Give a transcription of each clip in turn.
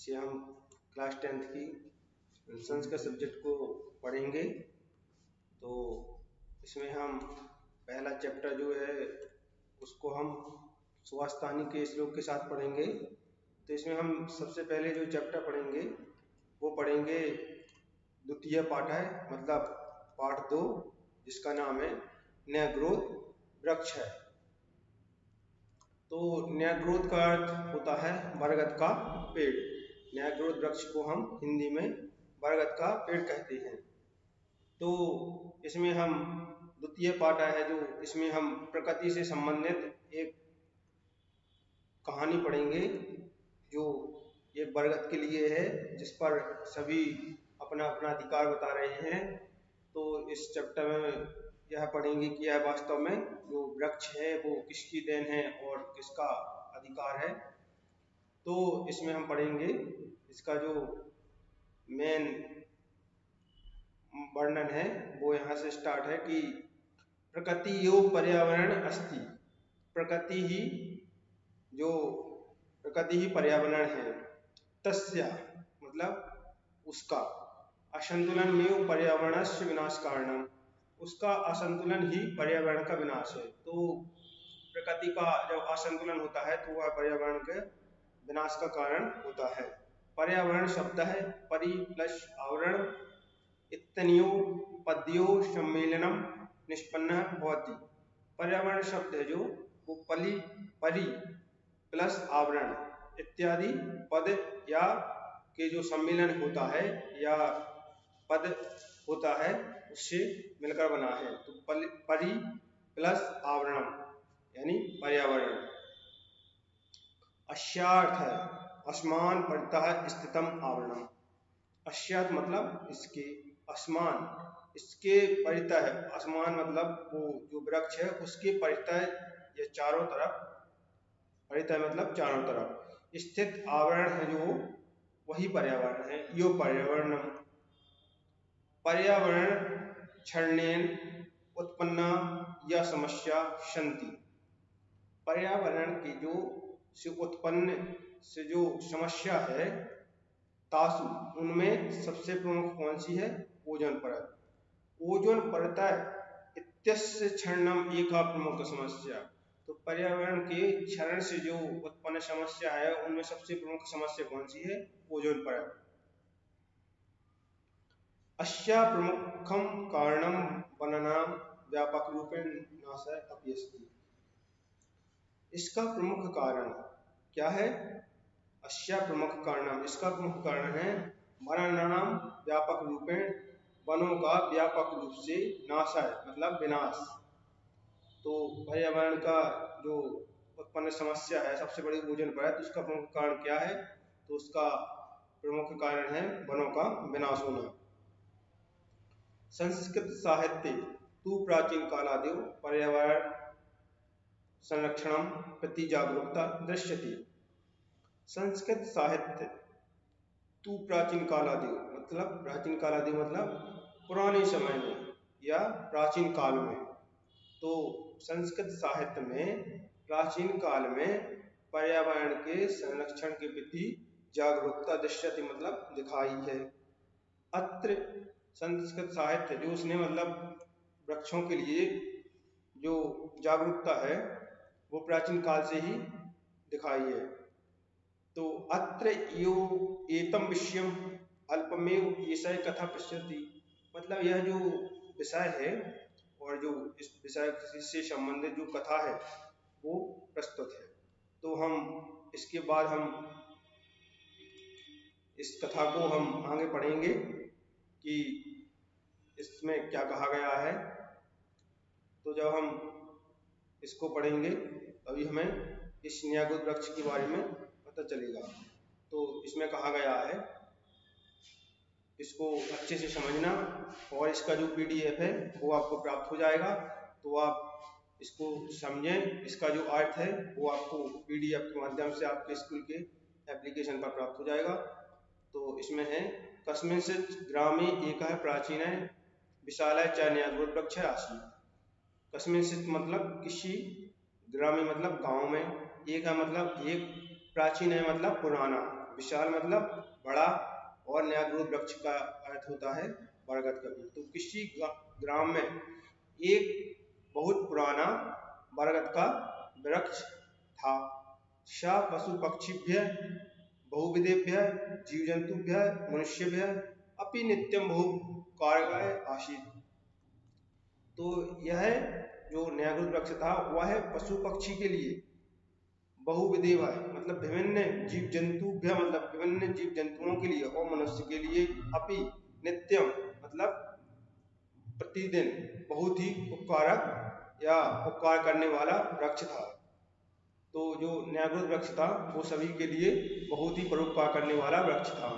जिसे हम class 10th की संस्कृत सब्जेक्ट को पढ़ेंगे। तो इसमें हम पहला चैप्टर जो है उसको हम सुभाषितानी के श्लोक के साथ पढ़ेंगे। तो इसमें हम सबसे पहले जो चैप्टर पढ़ेंगे वो पढ़ेंगे द्वितीय पाठ है, मतलब पाठ 2, जिसका नाम है न्यायग्रोध वृक्ष है। तो न्यायग्रोध का अर्थ होता है बरगद का पेड़। न्यायग्रोध वृक्ष को हम हिंदी में बरगद का पेड़ कहते हैं। तो इसमें हम द्वितीय पाठ है जो इसमें हम प्रकृति से संबंधित एक कहानी पढ़ेंगे जो एक बरगद के लिए है, जिस पर सभी अपना अपना अधिकार बता रहे हैं। तो इस चैप्टर में यह पढ़ेंगे कि यह वास्तव में जो वृक्ष है वो किसकी देन है और किसका अधिकार है। तो इसमें हम पढ़ेंगे इसका जो मेन वर्णन है वो यहाँ से स्टार्ट है कि प्रकृति यो पर्यावरण अस्ति। प्रकृति ही पर्यावरण है। तस्य मतलब उसका, असंतुलन में पर्यावरणस्य विनाश कारणम, उसका असंतुलन ही पर्यावरण का विनाश है। तो प्रकृति का जब असंतुलन होता है तो वह पर्यावरण के विनाश का कारण होता है। पर्यावरण शब्द है परि प्लस आवरण इतनियो पद्यो सम्मेलनम निष्पन्न भवति। पर्यावरण शब्द है जो वो परि प्लस आवरण इत्यादि पद या के जो सम्मेलन होता है या पद होता है उससे मिलकर बना है। तो परि प्लस आवरण यानी पर्यावरण। अस्यार्थ है असमान परितः स्थितम आवरणम। अस्यार्थ मतलब इसके, असमान इसके परितः, असमान मतलब वो जो वृक्ष है उसके परितः या चारों तरफ, परितः मतलब चारों तरफ स्थित आवरण है जो वही पर्यावरण है। यो पर्यावरणम पर्यावरण क्षरणेन उत्पन्ना या समस्या सन्ति। पर्यावरण की जो से उत्पन्न से जो समस्या है तासु, उनमें सबसे प्रमुख कौन सी है? ओजोन परत। ओजोन परत इत्यस्य क्षरणम एका प्रमुख समस्या। तो पर्यावरण के क्षरण से जो उत्पन्न समस्या है उनमें सबसे प्रमुख समस्या कौन सी है? ओजोन परत। अस्या प्रमुखम कारणम वनानां व्यापक रूपेण नाशः अपि अस्ति। इसका प्रमुख कारण क्या है? अस्या प्रमुख कारणम, इसका प्रमुख कारण है वनानां व्यापक रूपेण, वनों का व्यापक रूप से नाशः मतलब विनाश। तो पर्यावरण का जो उत्पन्न समस्या है सबसे बड़ी ओजोन परत, उसका प्रमुख कारण क्या है? तो उसका प्रमुख कारण है वनों का विनाश होना। संस्कृत साहित्य तु प्राचीन कालादेव पर्यावरण संरक्षणम प्रति जागरूकता दृश्यते। संस्कृत साहित्य तु प्राचीन कालादेव मतलब, प्राचीन कालादेव मतलब पुराने समय में या प्राचीन काल में। तो संस्कृत साहित्य में प्राचीन काल में पर्यावरण के संरक्षण के प्रति जागरूकता दृश्यते मतलब दिखाई है। अत्र संस्कृत साहित्य जो उसने मतलब वृक्षों के लिए जो जागरूकता है वो प्राचीन काल से ही दिखाई है। तो अत्र यो एतम विषयम अल्पमेव विषय कथा प्रस्तुति, मतलब यह जो विषय है और जो इस विषय से संबंधित जो कथा है वो प्रस्तुत है। तो हम इसके बाद हम इस कथा को हम आगे पढ़ेंगे कि इसमें क्या कहा गया है। तो जब हम इसको पढ़ेंगे तभी हमें इस न्यायग्रोध वृक्ष के बारे में पता चलेगा। तो इसमें कहा गया है, इसको अच्छे से समझना और इसका जो PDF है वो आपको प्राप्त हो जाएगा। तो आप इसको समझें, इसका जो अर्थ है वो आपको PDF के माध्यम से आपके स्कूल के एप्लीकेशन पर प्राप्त हो जाएगा। तो इसमें है कस्मिंश्चित् ग्रामे एकः प्राचीनः विशालः च न्यायग्रोध वृक्षः आसीत्। कस्मिंश्चित् मतलब किसी, ग्रामे मतलब गांव में, एक है मतलब एक, प्राचीन है मतलब पुराना, विशाल मतलब बड़ा, और न्यायग्रोध वृक्ष का अर्थ होता है बरगद का पेड़। तो किसी ग्राम में एक बहुत पुराना बरगद का वृक्ष था। सा पशु पक्षिभ्य बहुविधेभ्य जीव जंतुभ्य मनुष्यभ्य अपि नित्यम बहुकारकाय आसीत्। तो यह जो न्यायग्रोध वृक्ष था वह पशु पक्षी के लिए, बहुविधेय मतलब विभिन्न जीव जंतुभ्य मतलब विभिन्न जीव जंतुओं के लिए, और मनुष्य के लिए, अपि नित्यम मतलब प्रतिदिन, बहुत ही उपकारक या उपकार करने वाला वृक्ष था। तो जो न्यायग्रोध वृक्ष था वो सभी के लिए बहुत ही परोपकार करने वाला वृक्ष था।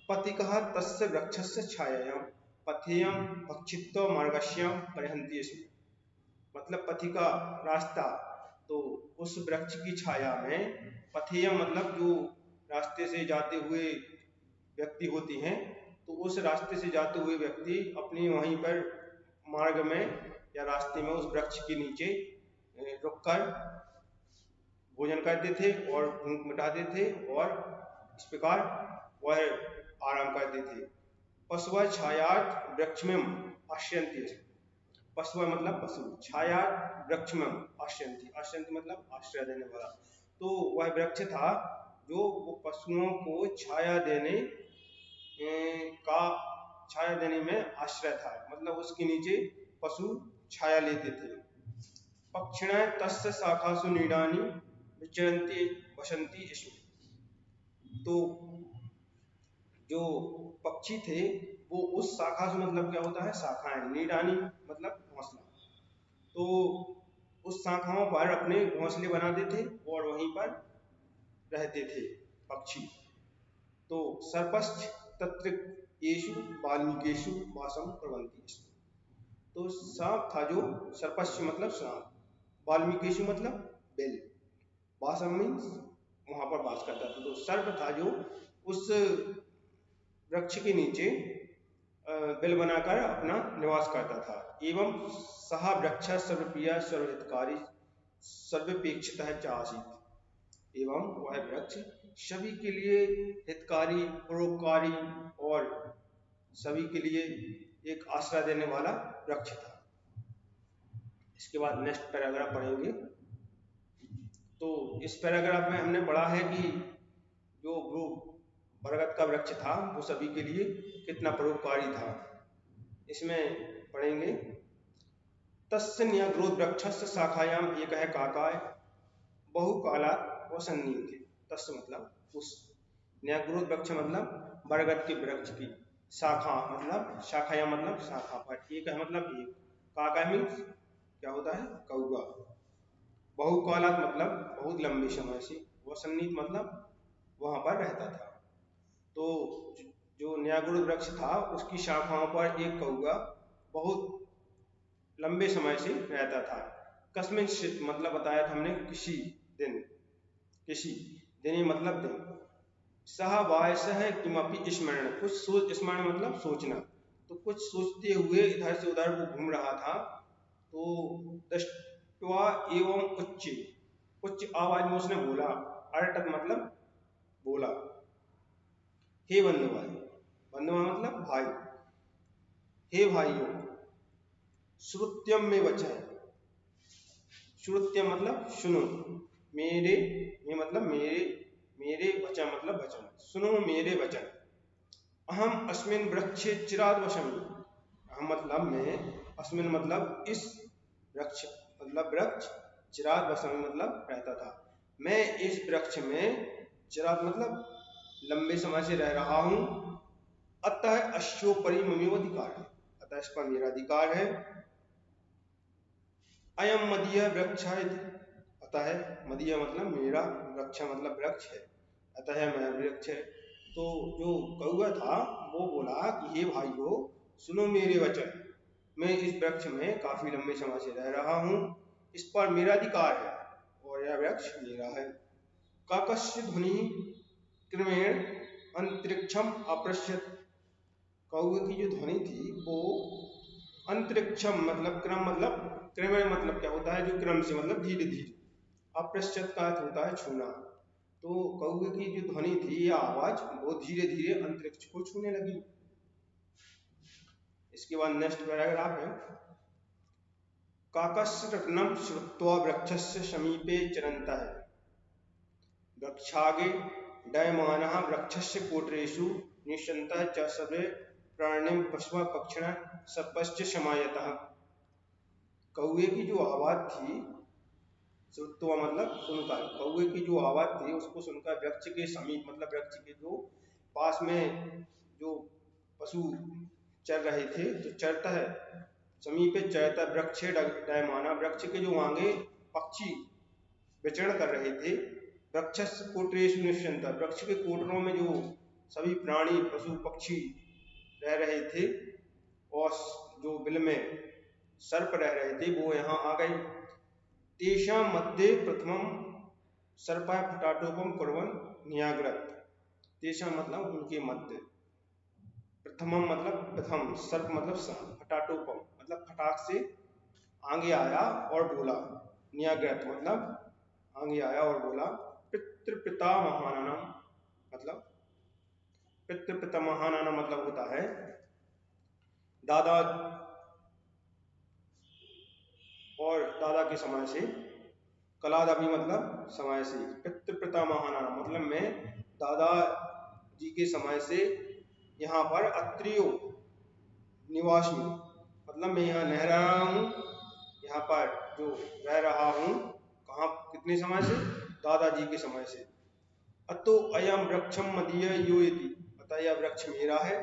पथिकः तस्य वृक्षस्य छायायां पथेयं भक्षित्वा मार्गस्यां परिहन्ति स्म। मतलब पथिका रास्ता, तो उस वृक्ष की छाया में, पथेयम मतलब जो रास्ते से जाते हुए व्यक्ति होते हैं, तो उस रास्ते से जाते हुए व्यक्ति अपनी वहीं पर मार्ग में या रास्ते में उस वृक्ष के नीचे रुककर भोजन करते थे और भूख मिटाते थे, और इस प्रकार वह आराम करते थे। पशुव छायार्थ वृक्षमें आश्रयन्ति। पशुव मतलब पशु, छायार्थ वृक्षमें आश्रयन्ति, आश्रयन्ति मतलब आश्रय देने वाला। तो वह वृक्ष था जो वो पशुओं को छाया देने में आश्रय था, मतलब उसके नीचे पशु छाया लेते थे। पक्षिणः तस्य शाखासु नीडानि विचरन्ति वसन्ति स्म। तो जो पक्षी थे वो उस शाखा से, मतलब क्या होता है शाखाएं, नीडानी मतलब घोंसला, तो उस शाखाओं पर अपने घोंसले बनाते थे और वहीं पर रहते थे पक्षी। तो सर्पश्च तत्र येषु वाल्मीकेषु वासं कुर्वन्ति स्म। तो सांप था जो, सर्पश्च मतलब सांप, वाल्मीकेषु मतलब बेल, वासम मीन्स वहां पर वास करता था। तो सर्प था जो उस वृक्ष के नीचे बेल बनाकर अपना निवास करता था। एवं सह वृक्ष सर्वप्रिय सर्वहितकारी सर्वपेक्षितः च आसीत्। एवं वह वृक्ष सभी के लिए हितकारी, परोपकारी और सभी के लिए एक आश्रय देने वाला वृक्ष था। इसके बाद नेक्स्ट पैराग्राफ पढ़ेंगे। तो इस पैराग्राफ में हमने पढ़ा है कि जो बरगद का वृक्ष था वो सभी के लिए कितना परोपकारी था। इसमें पढ़ेंगे तस्य न्यायग्रोध वृक्षस्य शाखायां एकः काकाय बहुकालात् वसन्नियुते। तस्य मतलब उस, न्यायग्रोध वृक्ष मतलब बरगद के वृक्ष की शाखा, मतलब शाखायां मतलब शाखा पर, एक है मतलब एक, काका मीन्स क्या होता है कौवा, बहुकालात् मतलब बहुत लंबे समय से, वसन्नित मतलब वहां पर रहता था। तो जो न्यायग्रोध वृक्ष था उसकी शाखाओं पर एक कौवा बहुत लंबे समय से रहता था। कस्मिंश्चित् मतलब बताया था हमने किसी दिन, किसी दिन मतलब दिन, सह वायसः किमपि स्मरण, कुछ स्मरण मतलब सोचना, तो कुछ सोचते हुए इधर से उधर वो घूम रहा था। तो दृष्ट्वा एवं उच्च आवाज में उसने बोला, अरटत मतलब बोला, हे बंधुभाई, बंधुभाई मतलब भाई, हे भाइयों, श्रुत्यम में वचन, श्रुत्यम मतलब सुनो, मेरे में मतलब मेरे वचन मतलब वचन, सुनो मेरे वचन। अहम अस्मिन् वृक्षे चिराद वसामि, अहम मतलब मैं, अस्मिन् मतलब इस, वृक्ष मतलब वृक्ष, चिराद वसामि मतलब रहता था, मैं इस वृक्ष में, चिराद मतलब लंबे समय से रह रहा हूं। अतः अस्योपरि ममेव अधिकार है, अतः इस पर मेरा अधिकार है। अयम मदीय वृक्ष है, अतः मदीय मतलब मेरा, वृक्ष मतलब वृक्ष है, अतः मेरा वृक्ष है। तो जो कौवा था वो बोला कि हे भाइयों सुनो मेरे वचन, मैं इस वृक्ष में काफी लंबे समय से रह रहा हूं, इस पर मेरा अधिकार है और यह वृक्ष मेरा है। काकस्य ध्वनि क्रमेण अंतरिक्षम अपृच्छत, कौवे की जो ध्वनि थी वो अंतरिक्षम मतलब क्रम, मतलब क्रमेण मतलब क्या होता है जो क्रम से, मतलब धीरे धीरे, अपृच्छत का अर्थ होता है छूना, तो कौवे की जो ध्वनि थी या आवाज वो धीरे धीरे अंतरिक्ष को छूने लगी। इसके बाद नेक्स्ट पैराग्राफ है, काकस्रटनम श्रुत्वा वृक्षस्य समीपे चरन्तः वृक्षागे डयमानः वृक्षस्य कोटरेषु निश्चन्तः च सर्वे प्राणिनः पशवः पक्षिणः सर्पश्च समायतः। कौवे की जो आवाज थी, श्रुत्वा मतलब सुनकर, कौवे की जो आवाज थी उसको सुनकर वृक्ष के समीप मतलब वृक्ष के जो पास में जो पशु चर रहे थे, तो चरता है समीपे चरता वृक्षे डयमाना, वृक्ष के जो आगे पक्षी विचरण कर रहे थे, वृक्षस्य कोटरेषु निश्चन्तः, वृक्ष के कोटरों में जो सभी प्राणी पशु पक्षी रह रहे थे और जो बिल में सर्प रह रहे थे वो यहाँ आ गए। तेषां मध्ये प्रथमं सर्पः फटाटोपम कुर्वन् न्याग्रत। तेषां मतलब उनके मध्य, प्रथमम मतलब प्रथम, सर्प मतलब फटाटोपम मतलब फटाक से आगे आया और बोला, न्याग्रत मतलब आगे आया और बोला। पितृपितामहानाम मतलब पितृपितामहानाम मतलब होता है दादा और दादा के समय से, कलादपि मतलब समय से, पितृपितामहानाम मतलब मैं दादा जी के समय से यहाँ पर अत्रियो निवासी मतलब मैं यहाँ रह रहा हूँ, यहाँ पर जो रह रहा हूँ, कहाँ कितने समय से, दादाजी के समय से। अतो अयम वृक्षम मदीय यो इति, अतः यह वृक्ष मेरा है।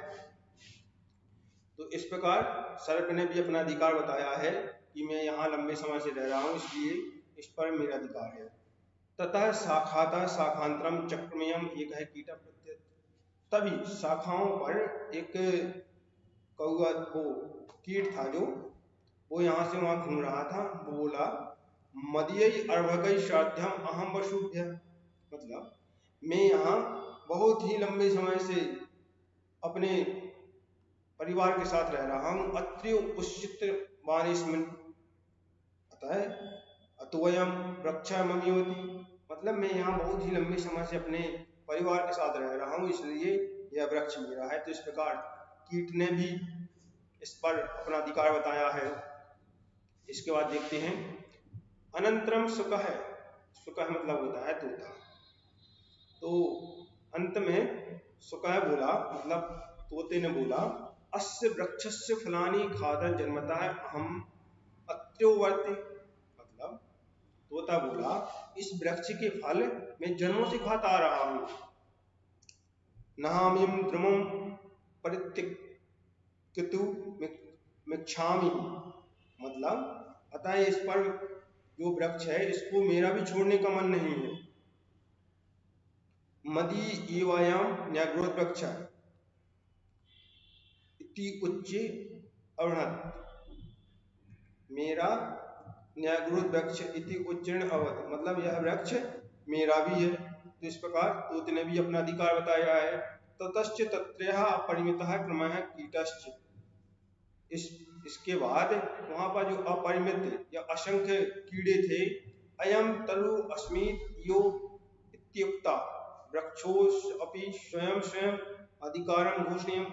तो इस प्रकार सर्प ने भी अपना अधिकार बताया है कि मैं यहाँ लंबे समय से रह रहा हूँ, इसलिए इस पर मेरा अधिकार है। ततः शाखातः शाखांतरम चक्रमेयम एक है कीटा प्रत्यय, तभी शाखाओं पर एक कौवा वो कीट था जो वो यहाँ से वहाँ घूम रहा था, वो बोला मदीय अर्भकै श्राद्धम अहम वशुभ्य, मतलब मैं यहाँ बहुत ही लंबे समय से अपने परिवार के साथ रह रहा हूँ। अत्रियो उचित वानिस्मिन्, अतः अतोयम वृक्षा ममियोति, मतलब मैं यहाँ बहुत ही लंबे समय से अपने परिवार के साथ रह रहा हूँ, इसलिए यह वृक्ष मेरा है। तो इस प्रकार कीट ने भी इस पर अपना अधिकार बताया है। इसके बाद देखते हैं अनंतरम सुकः, सुकः मतलब होता है तोता। तो अंत में सुकः बोला मतलब तोते ने बोला अस्य वृक्षस्य फलानि खादन् जन्मतः अहम अत्र्योवर्ति, मतलब तोता बोला इस वृक्ष के फल मैं जन्मों से खाता आ रहा हूँ। नहामिं द्रुमं परित्यक्तु मिच्छामि, मतलब अतः इस पर जो वृक्ष है इसको मेरा भी छोड़ने का मन नहीं है। मदी एवायाम न्याग्रोध वृक्ष इति उच्चे अवनत, मेरा न्याग्रोध वृक्ष इति उच्चरण अवध, मतलब यह वृक्ष मेरा भी है। तो इस प्रकार तोते ने भी अपना अधिकार बताया है। ततश्च तत्रयः अपरिमितः क्रमः कीटश्च, इसके बाद वहां पर जो अपरिमित या असंख्य कीड़े थे, अयम तरु अस्मित् यो इत्युक्ता वृक्षोऽपि स्वयं स्वयं अधिकारं घोषणीयं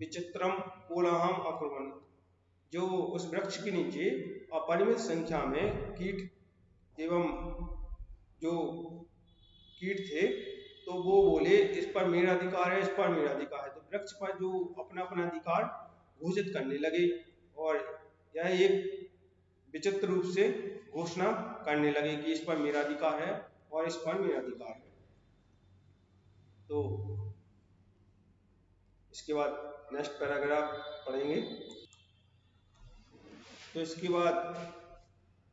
विचित्रम कोलाहलम अकुर्वन्, जो उस वृक्ष के नीचे अपरिमित संख्या में कीट एवं जो कीट थे, तो वो बोले इस पर मेरा अधिकार है, इस पर मेरा अधिकार है। तो वृक्ष पर जो अपना अपना अधिकार घोषित करने लगे और यह एक विचित्र रूप से घोषणा करने लगे कि इस पर मेरा अधिकार है और इस पर मेरा अधिकार है। तो इसके बाद नेक्स्ट पैराग्राफ पढ़ेंगे। तो इसके बाद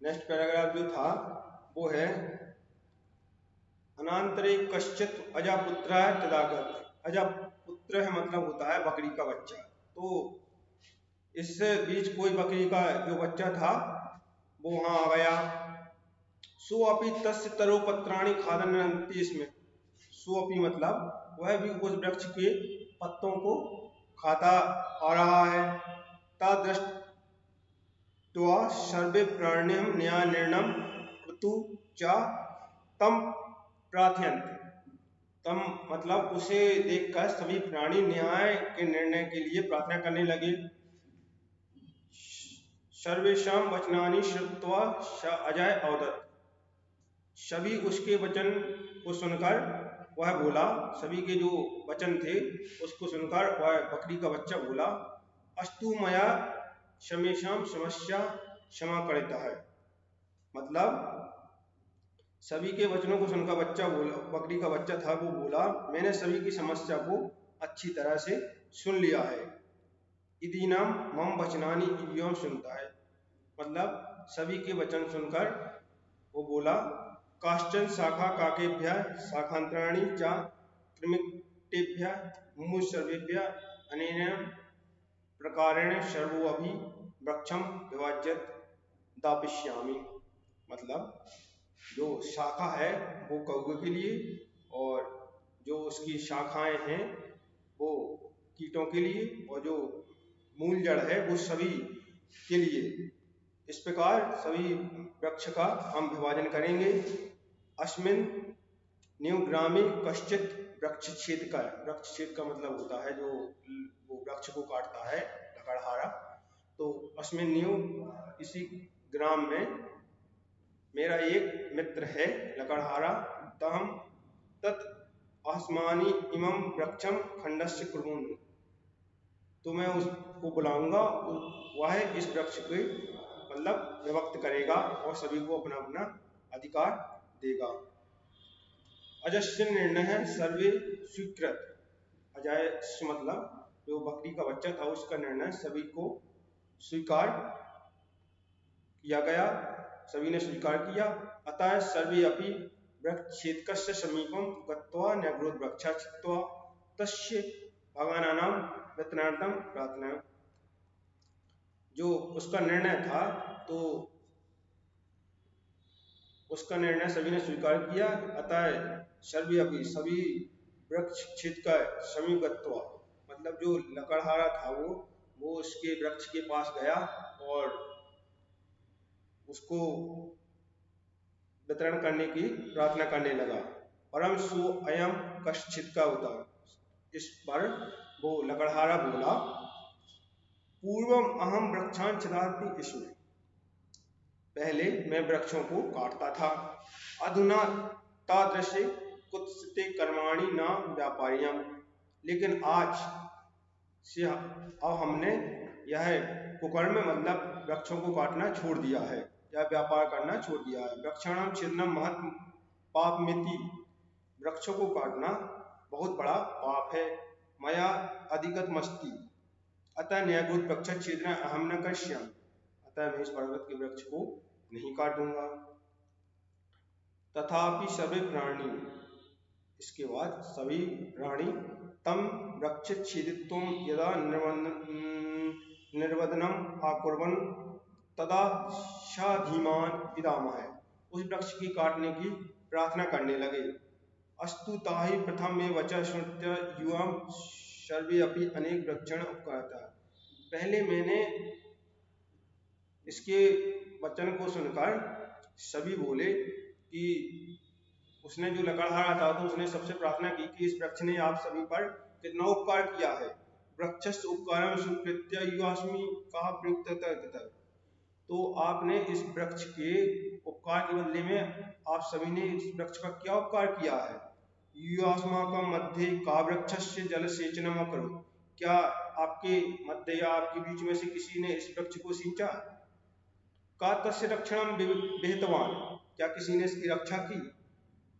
नेक्स्ट पैराग्राफ जो था वो है अनांतरे कश्चित् अजापुत्रः तदागत। अजापुत्र है मतलब होता है बकरी का बच्चा। तो इस बीच कोई बकरी का जो बच्चा था वो वहां आ गया। सो अपि तस्य तरोपत्राणि खादन्ति, इसमें सो अपि मतलब वह भी उस वृक्ष के पत्तों को खाता आ रहा है। तदृष्ट्वा सर्वे प्राणिनः न्याय निर्णयं कृतु च तम प्रार्थयन्ति, तम मतलब उसे देखकर सभी प्राणी न्याय के निर्णय के लिए प्रार्थना करने लगे। सर्वेषां वचनानि श्रुत्वा स अजय अवदत्। सभी उसके वचन को सुनकर वह बोला, सभी के जो वचन थे उसको सुनकर वह बकरी का बच्चा बोला, अस्तु मया शमेशम समस्या क्षमा करता है। मतलब सभी के वचनों को सुनकर बच्चा बोला, बकरी का बच्चा था वो बोला, मैंने सभी की समस्या को अच्छी तरह से सुन लिया है। इदीनाम मम वचनानि इवं सुनता है, मतलब सभी के वचन सुनकर वो बोला, काश्चन शाखा काकेभ्यः शाखांतराणि च त्रिमितेभ्यः मुमुः सर्वेभ्यः अनेन प्रकारेण सर्वोऽपि वृक्षं विभाज्यत दापयिष्यामि। मतलब जो शाखा है वो कौवे के लिए और जो उसकी शाखाएं हैं वो कीटों के लिए और जो मूल जड़ है वो सभी के लिए। इस प्रकार सभी वृक्ष का हम विभाजन करेंगे। अस्मिन न्यूग्रामे कश्चित वृक्ष छेद का, वृक्ष छेद का मतलब होता है जो वो वृक्ष को काटता है, लकड़हारा। तो अस्मिन न्यू इसी ग्राम में मेरा एक मित्र है लकड़हारा, तहम तत् आसमानी इमं वृक्षम खंडस्य कुर्वन्। तो मैं उसको बुलाऊंगा, वह इस वृक्ष के मतलब विभक्त करेगा और सभी को अपना अपना अधिकार देगा। अजस्य निर्णय सर्वे स्वीकृत। अजय मतलब जो बकरी का बच्चा था उसका निर्णय सभी को स्वीकार किया गया, सभी ने स्वीकार किया। अतः सर्वे अपि वृक्षछेदकस्य समीपं गत्वा न्यग्रोध वृक्षा छित्त्वा तस्य भगानानां वितरणार्थं प्रार्थना। जो उसका निर्णय था तो उसका निर्णय सभी ने स्वीकार किया। अतः सर्वे अपि सभी वृक्ष छेद का समीप गत्वा, मतलब जो लकड़हारा था वो उसके वृक्ष के पास गया और उसको वितरण करने की प्रार्थना करने लगा। परम सो अयम कश्चित का होता। इस पर वो लकड़हारा बोला, पूर्वम अहम वृक्षान छदाति ईश्वर। पहले मैं वृक्षों को काटता था। अधुना तादृशे कुत्सिते कर्माणि न व्यापारियम। लेकिन आज से अब हमने यह कुकर्म मतलब वृक्षों को काटना छोड़ दिया है या व्यापार करना छोड़ दिया है। वृक्षाणाम छिन्नम महत् पापमिति। वृक्षों को काटना बहुत बड़ा पाप है। मया अधिगतमस्ति अतः न्यायभूत वृक्ष छेदना अहम न करिष्यामि। अतः मैं इस पर्वत के वृक्ष को नहीं काटूंगा। तथापि सभी प्राणी, इसके बाद सभी प्राणी तम वृक्ष छेदित्वं यदा निर्वदनम आकुर्वन् तदा शाधीमान पितामह। उस वृक्ष की काटने की प्रार्थना करने लगे। अस्तु ताहि प्रथम में वचः श्रुत्य युवाम सर्वे अपि अनेक वृक्षण उपकारता। पहले मैंने इसके वचन को सुनकर सभी बोले कि उसने जो लकड़हारा था तो उसने सबसे प्रार्थना की कि इस वृक्ष ने आप सभी पर कितना उपकार किया है। वृक्षस्य उपकारं स्वीकृत्य युवास्मि कहा प्रयुक्त। तो आपने इस वृक्ष के उपकार के बदले में आप सभी ने इस वृक्ष का क्या उपकार किया है। युवास्माकं मध्ये का वृक्षस्य जलसेचनम् अकरोत्। क्या आपके मध्य या आपके बीच में से किसी ने इस वृक्ष को सींचा। का तस्य रक्षणं विहितवान्। क्या किसी ने इसकी रक्षा की।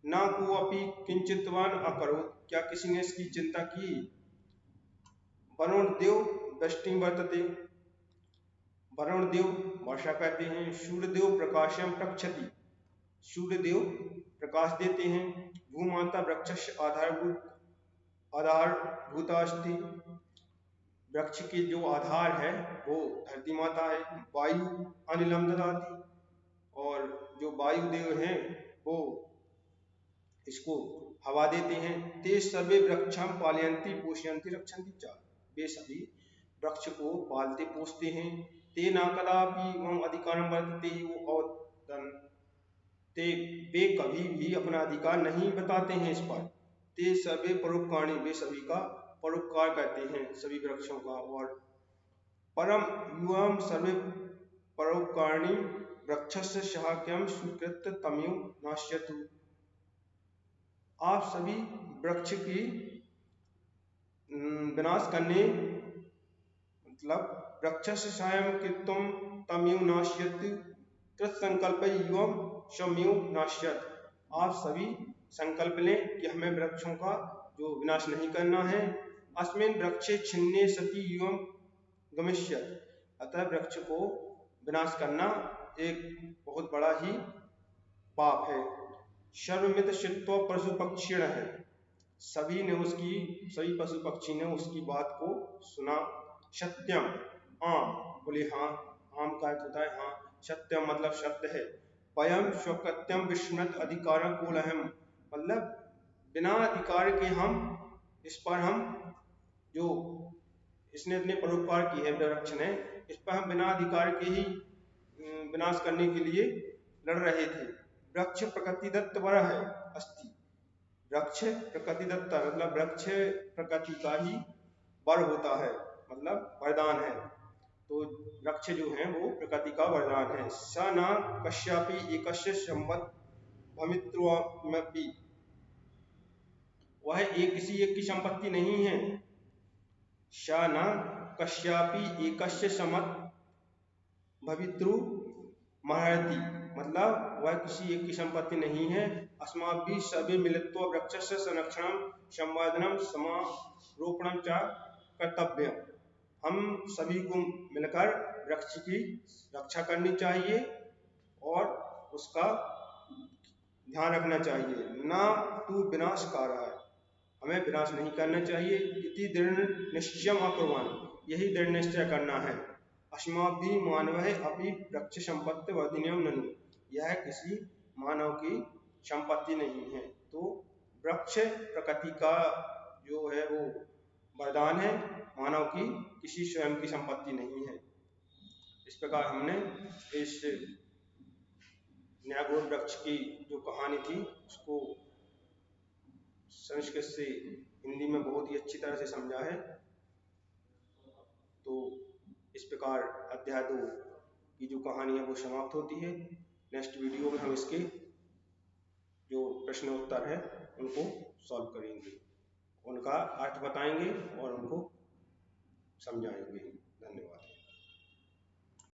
न कोऽपि किंचित्वान अकरोत्। क्या किसी ने इसकी चिंता की। वरुणदेव वृष्टि वर्तते। वरुणदेव वर्षा करते हैं। सूर्यदेव प्रकाशम प्रक्षति। सूर्यदेव प्रकाश देते हैं। भूमाता वृक्षस्य आधारभूता अस्ति। वृक्ष के जो आधार है वो धरती माता है। वायु अनिलम ददाति। और जो वायुदेव हैं वो इसको हवा देते हैं। ते सर्वे वृक्षं पालयन्ति पोषयन्ति रक्षन्ति च। वे सभी वृक्ष को पालते पोषते हैं। ते न कदापि मम अधिकारं वर्तते अवदन्। ते वे कभी भी अपना अधिकार नहीं बताते हैं इस पर। ते सभी परोपकारिणी, वे सभी का परोपकार करते हैं, सभी वृक्षों का। और परम युवम सर्वे परोपकारिणी वृक्षस्य शाक्यम स्वीकृत तमयु नाश्यतु। आप सभी वृक्ष की विनाश करने, मतलब वृक्षस्य सायं कृतं तमयु नाश्यतु कृत संकल्प युवम शमयु नाश्यत। आप सभी संकल्प लें कि हमें वृक्षों का जो विनाश नहीं करना है। अस्मिन् वृक्षे छिन्ने सति युवम गमिष्यत। अतः वृक्ष को विनाश करना एक बहुत बड़ा ही पाप है। सर्वमित श्रुत्वा पशु पक्षिण है, सभी पशु पक्षी ने उसकी बात को सुना। सत्यम, आम, बोले हाँ, आम का अर्थ होता है हाँ, सत्यम मतलब सत्य है। वयम स्वकृत्यम विस्मृत अधिकारं कोलहम, मतलब बिना अधिकार के हम इस पर हम जो इसने इतने परोपकार की है वृक्ष ने, इस पर हम बिना अधिकार के ही विनाश करने के लिए लड़ रहे थे। वृक्ष प्रकृति दत्त वर है अस्ति, वृक्ष प्रकृति दत्त मतलब वृक्ष प्रकृति का ही वर होता है, मतलब वरदान है। तो वृक्ष जो है वो प्रकृति का वरदान है। स न कस्यापि एकस्य संवत् भवितृमपि, वह किसी एक की संपत्ति नहीं है। स न कस्यापि एकस्य संवत् भवितृमर्हति, मतलब वह किसी एक की संपत्ति नहीं है। अस्माभिः सभी मिलित्वा वृक्षस्य संरक्षणं संवर्धनं समारोपणं च कर्तव्यम्। हम सभी को मिलकर वृक्ष की रक्षा करनी चाहिए और उसका ध्यान रखना चाहिए। न तु विनाशकारः, हमें विनाश नहीं करना चाहिए। इति दृढ़ निश्चयम् अकुर्वन्, यही दृढ़ निश्चय करना है। अस्माभिः मानवैः अपि वृक्ष संपत्ति वर्धिनीयं ननु, यह किसी मानव की संपत्ति नहीं है। तो वृक्ष प्रकृति का जो है वो वरदान है, मानव की किसी स्वयं की संपत्ति नहीं है। इस प्रकार हमने इस न्यायघोर वृक्ष की जो कहानी थी उसको संस्कृत से हिंदी में बहुत ही अच्छी तरह से समझा है। तो इस प्रकार अध्याय 2 की जो कहानी है वो समाप्त होती है। नेक्स्ट वीडियो में हम इसके जो प्रश्न उत्तर है उनको सॉल्व करेंगे, उनका अर्थ बताएंगे और उनको समझाएंगे। धन्यवाद।